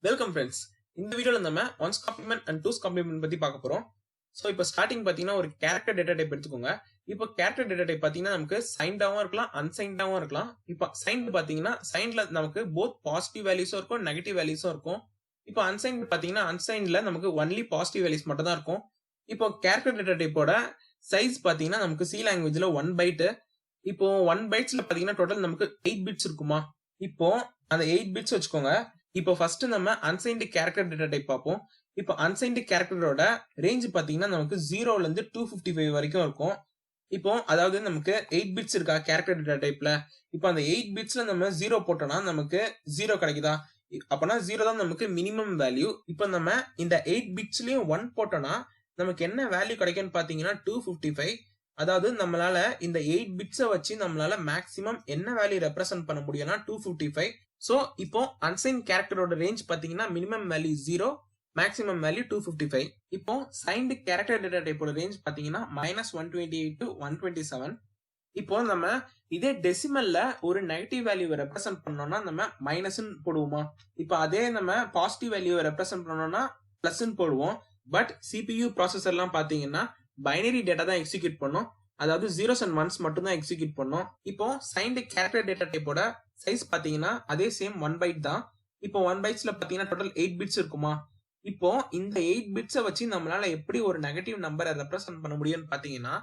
Welcome friends. இந்த வீடியோல நம்ம one's complement and two's complement பத்தி பார்க்க போறோம். ஸோ இப்போ ஸ்டார்டிங் பார்த்தீங்கன்னா ஒரு கேரக்டர் டேட்டா டைப் எடுத்துக்கோங்க. இப்போ கேரக்டர் டேட்டா டைப் பார்த்தீங்கன்னா நமக்கு சைன்டாவும் இருக்கலாம், அன்சைன்டாவும் இருக்கலாம். இப்போ சைன்ட் பார்த்தீங்கன்னா சைன்ல நமக்கு போத் பாசிட்டிவ் வேல்யூஸும் இருக்கும், நெகட்டிவ் வேல்யூஸும் இருக்கும். இப்போ அன்சைன்ட் பார்த்தீங்கன்னா அன்சைன்ல நமக்கு ஒன்லி பாசிட்டிவ் வேல்யூஸ் மட்டும் தான் இருக்கும். இப்போ கேரக்டர் டேட்டா டைப்போட சைஸ் பார்த்தீங்கன்னா நமக்கு சி லாங்குவேஜ்ல 1 பைட். இப்போ 1 பைட்ஸ்ல பார்த்தீங்கன்னா டோட்டல் நமக்கு 8 பிட்ஸ் இருக்குமா. இப்போ அந்த 8 பிட்ஸ் வச்சுக்கோங்க. இப்போ ஃபர்ஸ்ட் நம்ம அன்சைன்டு கேரக்டர் டேட்டா டைப் பார்ப்போம். இப்போ அன்சைன்டு கேரக்டரோட ரேஞ்ச் பாத்தீங்கன்னா நமக்கு 0ல இருந்து 255 வரைக்கும் இருக்கும். இப்போ அதாவது நமக்கு 8 பிட்ஸ் இருக்கா கேரக்டர் டேட்டா டைப்ல. இப்போ அந்த 8 பிட்ஸ்ல நம்ம 0 போட்டோம்னா நமக்கு 0 கிடைக்குதா? அப்பனா 0 தான் நமக்கு மினிமம் வேல்யூ. இப்போ நம்ம இந்த 8 பிட்ஸ்லயும் 1 போட்டோம்னா நமக்கு என்ன வேல்யூ கிடைக்கும்னு பாத்தீங்கன்னா 255. அதாவது நம்மளால இந்த 8 பிட்ஸை வச்சு நம்மளால மேக்ஸிமம் என்ன வேல்யூ ரெப்ரசென்ட் பண்ண முடியும்னா 255. சோ இப்போ அன்சைன் கேரக்டரோட ரேஞ்ச் பாத்தீங்கன்னா மினிமம் வேல்யூ 0, மேக்ஸிமம் வேல்யூ 255. இப்போ சைன்டு கேரக்டர் டேட்டா டைப்போட ரேஞ்ச் பாத்தீங்கன்னா -128 to 127. இப்போ நம்ம இதே டெசிமல்ல ஒரு நெகட்டிவ் வேல்யூவை ரெப்ரசென்ட் பண்ணோம்னா நம்ம மைனஸ்ன்னு போடுவோமா. இப்போ அதே நம்ம பாசிட்டிவ் வேல்யூவை ரெப்ரசென்ட் பண்ணோம்னா பிளஸ்ன்னு போடுவோம். பட் சிபியூ ப்ராசஸர்லாம் பாத்தீங்கன்னா பைனரி டேட்டா தான் எக்ஸிக்யூட் பண்ணும். அதாவது 0s and 1s மட்டும் தான் எக்ஸிக்யூட் பண்ணும். இப்போ சைன்டு கேரக்டர் டேட்டா டைப்போட சைஸ் பாத்தீங்கன்னா அதே சேம் 1 பைட் தான். இப்போ 1 பைட்ஸ்ல பாத்தீங்கன்னா டோட்டல் 8 பிட்ஸ் இருக்குமா. இப்போ இந்த 8 பிட்ஸை வச்சு நம்மளால எப்படி ஒரு நெகட்டிவ் நம்பரை ரெப்ரசென்ட் பண்ண முடியும்னு பாத்தீங்கன்னா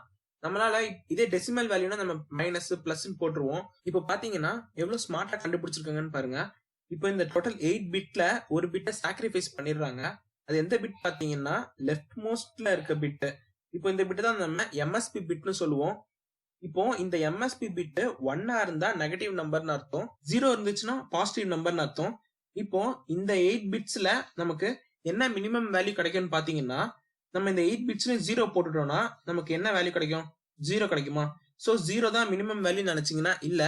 நம்மளால இதே டெசிமல் வேல்யூனா நம்ம மைனஸ் பிளஸ் போட்டுருவோம். இப்போ பாத்தீங்கன்னா எவ்வளவு ஸ்மார்ட்டா கண்டுபிடிச்சிருக்காங்கன்னு பாருங்க. இப்போ இந்த டோட்டல் 8 பிட்ல ஒரு பிட்டை சாக்ரிஃபைஸ் பண்ணிடுறாங்க. அது எந்த பிட் பாத்தீங்கன்னா லெஃப்ட் மோஸ்ட்ல இருக்க பிட். இப்போ இந்த பிட் தான் நம்ம எம்எஸ்பி பிட்னு சொல்லுவோம். இப்போ இந்த எம்எஸ்பி பிட் 1 இருந்தா நெகட்டிவ் நம்பர்னு அர்த்தம், 0 இருந்துச்சுன்னா பாசிட்டிவ் நம்பர்னு அர்த்தம். இப்போ இந்த 8 பிட்ஸ்ல நமக்கு என்ன மினிமம் வேல்யூ கிடைக்கும்னு பாத்தீங்கன்னா நம்ம இந்த 8 பிட்ஸ்ல 0 போட்டுட்டோம்னா நமக்கு என்ன வேல்யூ கிடைக்கும்? 0 கிடைக்குமா? சோ 0 தான் மினிமம் வேல்யூ நினைச்சீங்கன்னா இல்ல.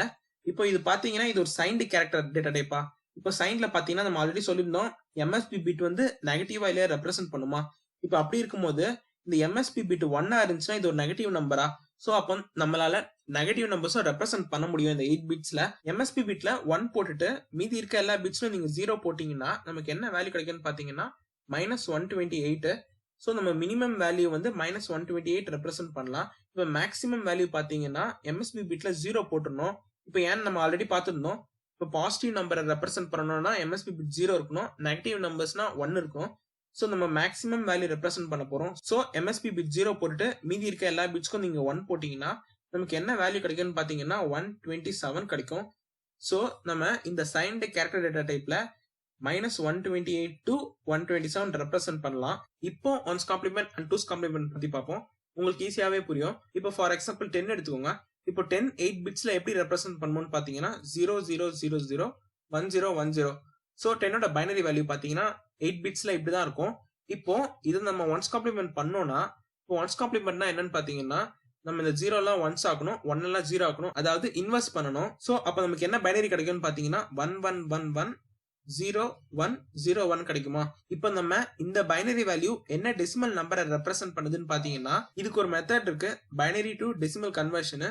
இப்போ இது பாத்தீங்கன்னா இது ஒரு சைன்டு கேரக்டர் டேட்டா டைப்பா. இப்போ சைன்ல பாத்தீங்கன்னா நம்ம ஆல்ரெடி சொல்லியிருந்தோம் எம்எஸ்பி பிட் வந்து நெகட்டிவா இல்லையா ரெப்ரசென்ட் பண்ணுமா. இப்போ அப்படி இருக்கும்போது இந்த எம்எஸ்பி பிட் 1 இருந்துச்சுன்னா இது ஒரு நெகட்டிவ் நம்பரா. சோ அப்போ நம்மளால நெகட்டிவ் நம்பர்ஸும் ரெப்ரசென்ட் பண்ண முடியும் இந்த 8 பிட்ஸ்ல. எம்எஸ்பி பிட்ல 1 போட்டுட்டு மீதி இருக்க எல்லா பிட்ஸ்லும் நீங்க 0 போட்டீங்கன்னா நமக்கு என்ன வேல்யூ கிடைக்கும்னு பாத்தீங்கன்னா -128. சோ நம்ம மினிமம் வேல்யூ வந்து -128 ரெப்ரசென்ட் பண்ணலாம். இப்போ மேக்ஸிமம் வேல்யூ பாத்தீங்கன்னா எம்எஸ்பி பிட்ல 0 போட்டுறணும். இப்போ ஏன்னு நம்ம ஆல்ரெடி பார்த்துருந்தோம். இப்போ பாசிட்டிவ் நம்பரை ரெப்ரசென்ட் பண்ணணும்னா எம்எஸ்பி பிட் 0 இருக்கணும், நெகட்டிவ் நம்பர்ஸ்னா 1 இருக்கும். சோ நம்ம மேக்ஸிமம் வேல்யூ ரெப்ரசென்ட் பண்ண போறோம். சோ எம்எஸ்பி பிட் 0 போட்டுட்டு மீதி இருக்க எல்லா பிட்ஸ்க்கும் நீங்க 1 போட்டீங்கன்னா நமக்கு என்ன வேல்யூ கிடைக்கும்னு பாத்தீங்கன்னா 127 கிடைக்கும். சோ நம்ம இந்த சைன்டு கேரக்டர் டேட்டா டைப்ல -128 to 127 ரெப்ரசென்ட் பண்ணலாம். இப்போ one's complement and two's complement பத்தி பார்ப்போம். உங்களுக்கு ஈஸியாவே புரியும். இப்போ ஃபார் எக்ஸாம்பிள் 10 எடுத்துக்கோங்க. இப்போ 10 8 பிட்ஸ்ல எப்படி ரெப்ரசென்ட் பண்ணணும்னு பாத்தீங்கன்னா 0000 1010. சோ 10ஓட பைனரி வேல்யூ பாத்தீங்கன்னா 8 பிட்ஸ்ல இப்படிதான் இருக்கும். இப்போ இது நம்ம ஒன்ஸ் காம்ப்ளிமெண்ட் பண்ணோம்னா இப்போ ஒன்ஸ் காம்ப்ளிமெண்ட்னா என்னன்னு பாத்தீங்கன்னா நம்ம இந்த 0 எல்லாம் 1s ஆக்கணும், 1 எல்லாம் 0 ஆக்கணும், அதாவது இன்வெர்ஸ் பண்ணணும். சோ அப்ப நமக்கு என்ன பைனரி கிடைக்கும்னு பாத்தீங்கன்னா 11110101 கிடைக்குமா. இப்போ நம்ம இந்த பைனரி வேல்யூ என்ன டெசிமல் நம்பரை ரெப்ரசென்ட் பண்ணுதுன்னு பாத்தீங்கன்னா இதுக்கு ஒரு மெத்தட் இருக்கு, பைனரி டு டெசிமல் கன்வர்ஷன்.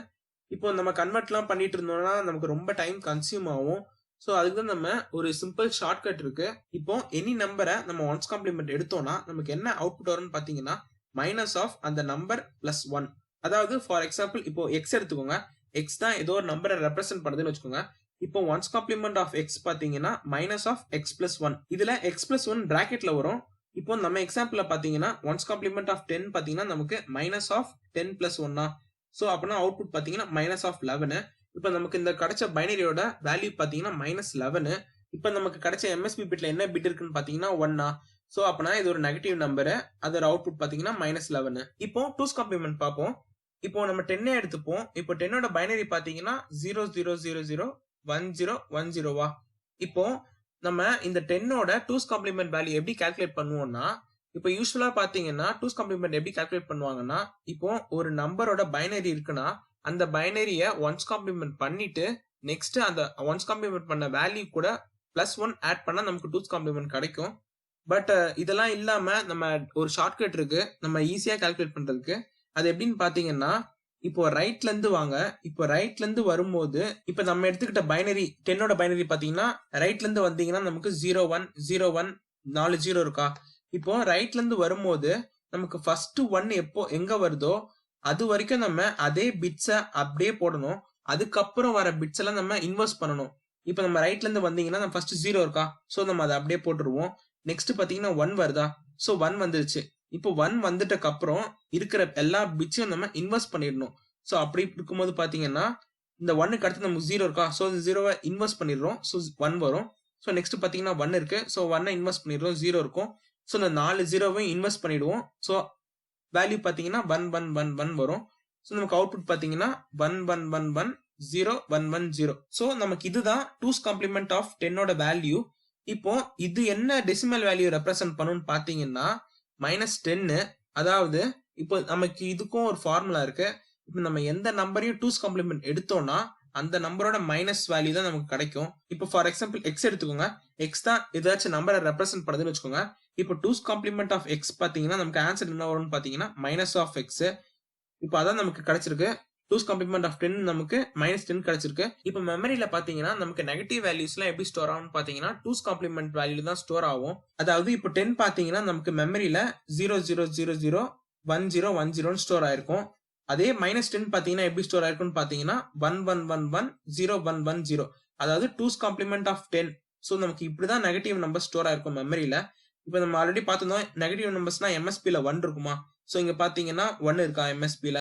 இப்போ நம்ம கன்வெர்ட்லாம் பண்ணிட்டு இருந்தோம்னா நமக்கு ரொம்ப டைம் கன்சியூம் ஆகும். சோ அதுக்கு தான் நம்ம ஒரு சிம்பிள் ஷார்ட்கட் இருக்கு. இப்போ எனி நம்பரை நம்ம ஒன்ஸ் காம்ப்ளிமெண்ட் எடுத்தோம்னா நமக்கு என்ன அவுட்புட் வரும்னு பாத்தீங்கன்னா மைனஸ் ஆஃப் அந்த நம்பர் பிளஸ் 1. அதாவது ஃபார் எக்ஸாம்பிள் இப்போ எக்ஸ் எடுத்துக்கோங்க. எக்ஸ் தான் ஏதோ ஒரு நம்பரை ரெப்ரசென்ட் பண்ணுதுன்னு வச்சுக்கோங்க. இப்போ ஒன்ஸ் காம்ப்ளிமெண்ட் ஆஃப் எக்ஸ் பாத்தீங்கன்னா மைனஸ் ஆஃப் எக்ஸ் பிளஸ் 1. இதுல எக்ஸ் பிளஸ் 1 பிராக்கெட்ல வரும். இப்போ நம்ம எக்ஸாம்பிள்ல பாத்தீங்கன்னா ஒன்ஸ் காம்ப்ளிமெண்ட் ஆஃப் 10 பாத்தீங்கன்னா நமக்கு மைனஸ் ஆஃப் 10 பிளஸ் 1. சோ அப்பனா அவுட்புட் பாத்தீங்கன்னா மைனஸ் ஆஃப் 11. இப்போ நமக்கு இந்த கிடைச்ச பைனரியோட வேல்யூ பாத்தீங்கன்னா -11. இப்போ நமக்கு கிடைச்ச எம்எஸ்பி பிட்ல என்ன பிட் இருக்குன்னு பாத்தீங்கன்னா 1. சோ அப்பனா இது ஒரு நெகட்டிவ் நம்பர், அதோட அவுட்புட் பாத்தீங்கன்னா -11. இப்போ டூஸ் காம்ப்ளிமெண்ட் பார்ப்போம். இப்போ நம்ம 10 எடுத்துப்போம். இப்போ 10ஓட பைனரி பாத்தீங்கன்னா 00001010. இப்போ நம்ம இந்த 10ஓட டூஸ் காம்ப்ளிமெண்ட் வேல்யூ எப்படி கால்குலேட் பண்ணுவோம்னா இப்போ யூசுவலா பாத்தீங்கன்னா டூஸ் காம்ப்ளிமெண்ட் எப்படி கால்குலேட் பண்ணுவாங்கன்னா இப்போ ஒரு நம்பரோட பைனரி இருக்குன்னா அந்த பைனரிய ஒன்ஸ் காம்ப்ளிமெண்ட் பண்ணிட்டு நெக்ஸ்ட் அந்த ஒன்ஸ் காம்ப்ளிமெண்ட் பண்ண வேல்யூ கூட +1 ஆட் பண்ணா நமக்கு டூஸ் காம்ப்ளிமெண்ட் கிடைக்கும். பட் இதெல்லாம் இல்லாம நம்ம ஒரு ஷார்ட்கட் இருக்கு நம்ம ஈஸியா கால்குலேட் பண்றதுக்கு. அது எப்படின்னு பாத்தீங்கன்னா இப்போ ரைட்ல இருந்து வாங்க. இப்போ ரைட்ல இருந்து வரும்போது இப்போ நம்ம எடுத்துக்கிட்ட பைனரி 10ஓட பைனரி பாத்தீங்கன்னா ரைட்ல இருந்து வந்தீங்கன்னா நமக்கு 01 01 4 0 இருக்கா. இப்போ ரைட்ல இருந்து வரும்போது நமக்கு ஃபர்ஸ்ட் 1 எப்போ எங்க வருதோ அது வரைக்கும் நம்ம அதே பிட்ஸை அப்படியே போடணும். அதுக்கப்புறம் வர பிட்ஸ் எல்லாம் நம்ம இன்வெர்ஸ் பண்ணணும். இப்போ நம்ம ரைட்ல இருந்து வந்தீங்கன்னா நம்ம ஃபர்ஸ்ட் 0 இருக்கா, ஸோ நம்ம அதை அப்படியே போட்டுருவோம். நெக்ஸ்ட் பாத்தீங்கன்னா 1 வருதா, ஸோ 1 வந்துருச்சு. இப்போ 1 வந்துட்டக்கு அப்புறம் இருக்கிற எல்லா பிட்ஸையும் நம்ம இன்வெர்ஸ் பண்ணிடணும். ஸோ அப்படி இருக்கும்போது பாத்தீங்கன்னா இந்த 1க்கு அடுத்து நமக்கு 0 இருக்கா, ஸோ 0வை இன்வெர்ஸ் பண்ணிடுறோம், ஸோ 1 வரும். ஸோ நெக்ஸ்ட் பாத்தீங்கன்னா 1 இருக்கு, ஸோ 1 இன்வெர்ஸ் பண்ணிடுறோம், 0 இருக்கும். ஸோ இந்த 4 0வையும் இன்வெர்ஸ் பண்ணிடுவோம். ஸோ வேல்யூ பாத்தீங்கன்னா 1 1 1 1 வரும். ஸோ நமக்கு அவுட்புட் பாத்தீங்கன்னா 1 1 1 1 0 1 1 0. ஸோ நமக்கு இதுதான் 2's complement of 10ஓட வேல்யூ. இப்போ இது என்ன டெசிமல் வேல்யூ ரெப்ரசென்ட் பண்ணுன்னு பாத்தீங்கன்னா -10. அதாவது இப்போ நமக்கு இதுக்கும் ஒரு ஃபார்முலா இருக்கு. இப்போ நம்ம எந்த நம்பரையும் 2's complement எடுத்தோம்னா அந்த நம்பரோட மைனஸ் வேல்யூ தான் நமக்கு கிடைக்கும். இப்போ ஃபார் எக்ஸாம்பிள் எக்ஸ் எடுத்துக்கோங்க. எக்ஸ் தான் ஏதாச்சும் நம்பரை ரெப்ரசென்ட் பண்ணுதுன்னு வச்சுக்கோங்க. இப்போ 2's complement of x பாத்தீங்கன்னா நமக்கு ஆன்சர் என்ன வரும்னு பாத்தீங்கன்னா மைனஸ் ஆஃப் எக்ஸ். இப்போ அதான் நமக்கு கிடைச்சிருக்கு. 2's complement of 10 நமக்கு -10 கிடைச்சிருக்கு. இப்போ மெமரியில பாத்தீங்கன்னா நமக்கு நெகட்டிவ் வேல்யூஸ் எல்லாம் எப்படி ஸ்டோர் ஆகும்னு பாத்தீங்கன்னா 2's complement வேல்யூல தான் ஸ்டோர் ஆகும். அதாவது இப்போ 10 பாத்தீங்கன்னா நமக்கு மெமரியில 0 0 0 0 1 0 1 0 ஸ்டோர் ஆயிருக்கும். அதே -10 பாத்தீங்கன்னா எப்படி ஸ்டோர் ஆயிருக்கும்னு பாத்தீங்கன்னா 1 1 1 1 0 1 1 0. அதாவது 2's complement of 10. ஸோ நமக்கு இப்படிதான் நெகட்டிவ் நம்பர் ஸ்டோர் ஆயிருக்கும் மெமரியில. இப்போ நம்ம ஆல்ரெடி பார்த்திருந்தோம் நெகட்டிவ் நம்பர்ஸ்னா எம்எஸ்பில 1 இருக்குமா. ஸோ இங்க பாத்தீங்கன்னா 1 இருக்கா எம்எஸ்பில.